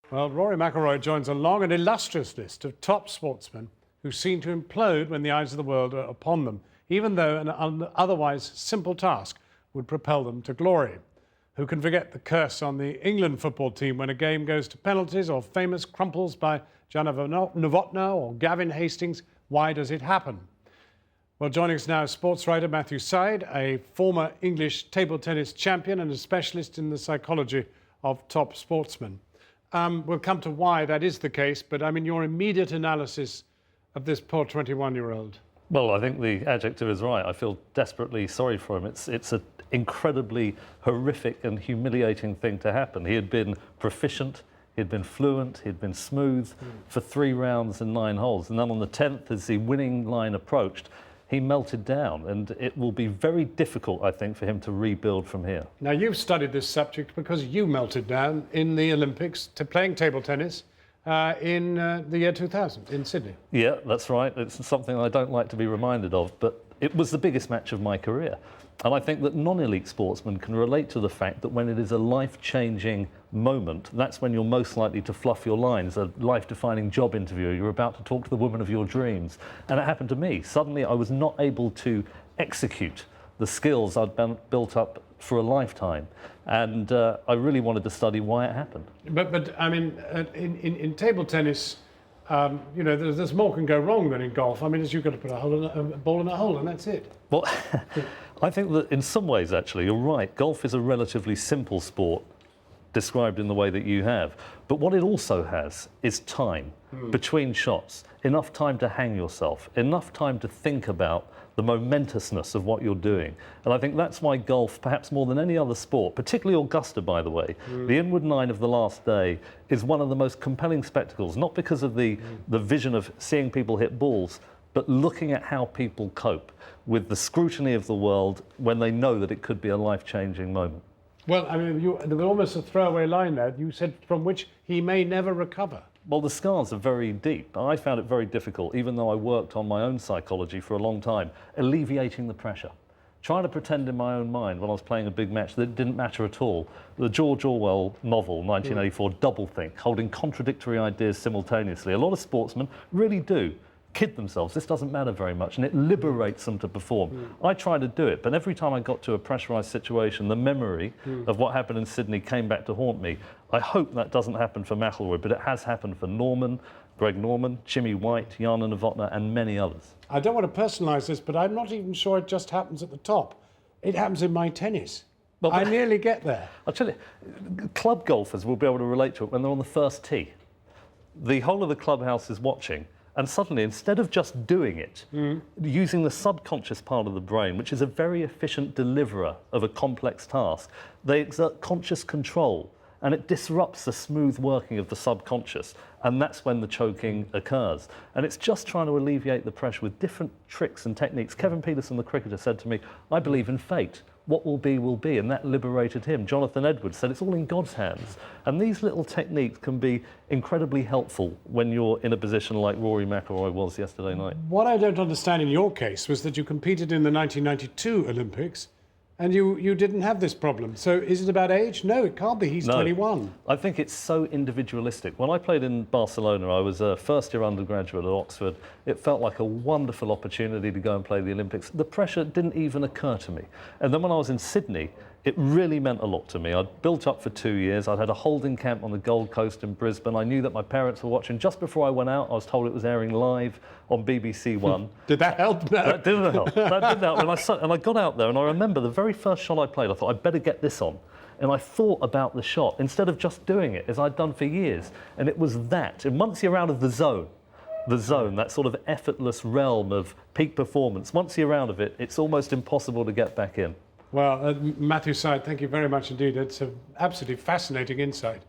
Well, Rory McIlroy joins a long and illustrious list of top sportsmen who seem to implode when the eyes of the world are upon them, even though an otherwise simple task would propel them to glory. Who can forget the curse on the England football team when a game goes to penalties, or famous crumples by Jon Snow or Gavin Hastings? Why does it happen? Well, joining us now is sports writer Matthew Syed, a former English table tennis champion and a specialist in the psychology of top sportsmen. We'll come to why that is the case, but I mean your immediate analysis of this poor 21-year-old. Well, I think the adjective is right. I feel desperately sorry for him. It's an incredibly horrific and humiliating thing to happen. He had been proficient, he'd been fluent, he'd been smooth for 3 rounds and 9 holes. And then on the 10th, as the winning line approached, he melted down, and it will be very difficult, I think, for him to rebuild from here. Now, you've studied this subject because you melted down in the Olympics to playing table tennis in the year 2000 in Sydney. Yeah, that's right. It's something I don't like to be reminded of, but it was the biggest match of my career. And I think that non-elite sportsmen can relate to the fact that when it is a life-changing moment, that's when you're most likely to fluff your lines. A life-defining job interview, you're about to talk to the woman of your dreams. And it happened to me. Suddenly I was not able to execute the skills I'd built up for a lifetime. And I really wanted to study why it happened. But I mean, in table tennis, you know, there's more can go wrong than in golf. I mean, you've got to put a ball in a hole and that's it. Well, I think that in some ways, actually, you're right. Golf is a relatively simple sport, described in the way that you have. But what it also has is time between shots, enough time to hang yourself, enough time to think about the momentousness of what you're doing. And I think that's why golf, perhaps more than any other sport, particularly Augusta, by the way, the inward 9 of the last day is one of the most compelling spectacles, not because of the vision of seeing people hit balls, but looking at how people cope with the scrutiny of the world when they know that it could be a life-changing moment. Well, I mean, there was almost a throwaway line there. You said from which he may never recover. Well, the scars are very deep. I found it very difficult, even though I worked on my own psychology for a long time, alleviating the pressure. Trying to pretend in my own mind when I was playing a big match that it didn't matter at all. The George Orwell novel, 1984, Doublethink, holding contradictory ideas simultaneously. A lot of sportsmen really do kid themselves. This doesn't matter very much, and it liberates them to perform. I tried to do it, but every time I got to a pressurised situation, the memory of what happened in Sydney came back to haunt me. I hope that doesn't happen for McIlroy, but it has happened for Norman, Greg Norman, Jimmy White, Jana Novotná, and many others. I don't want to personalise this, but I'm not even sure it just happens at the top. It happens in my tennis. Well, I nearly get there. I'll tell you, club golfers will be able to relate to it when they're on the first tee. The whole of the clubhouse is watching, and suddenly, instead of just doing it, using the subconscious part of the brain, which is a very efficient deliverer of a complex task, they exert conscious control, and it disrupts the smooth working of the subconscious, and that's when the choking occurs. And it's just trying to alleviate the pressure with different tricks and techniques. Kevin Peterson, the cricketer, said to me, "I believe in fate. What will be," and that liberated him. Jonathan Edwards said it's all in God's hands. And these little techniques can be incredibly helpful when you're in a position like Rory McIlroy was yesterday night. What I don't understand in your case was that you competed in the 1992 Olympics and you didn't have this problem. So is it about age? No, it can't be. He's 21. I think it's so individualistic. When I played in Barcelona, I was a first-year undergraduate at Oxford. It felt like a wonderful opportunity to go and play the Olympics. The pressure didn't even occur to me. And then when I was in Sydney, it really meant a lot to me. I'd built up for 2 years. I'd had a holding camp on the Gold Coast in Brisbane. I knew that my parents were watching. Just before I went out, I was told it was airing live on BBC One. Did that help? No. That didn't help. That didn't help. And I got out there, and I remember the very first shot I played, I thought, I'd better get this on. And I thought about the shot, instead of just doing it, as I'd done for years. And it was that. And once you're out of the zone, that sort of effortless realm of peak performance, once you're out of it, it's almost impossible to get back in. Well, Matthew Syed, thank you very much indeed. It's an absolutely fascinating insight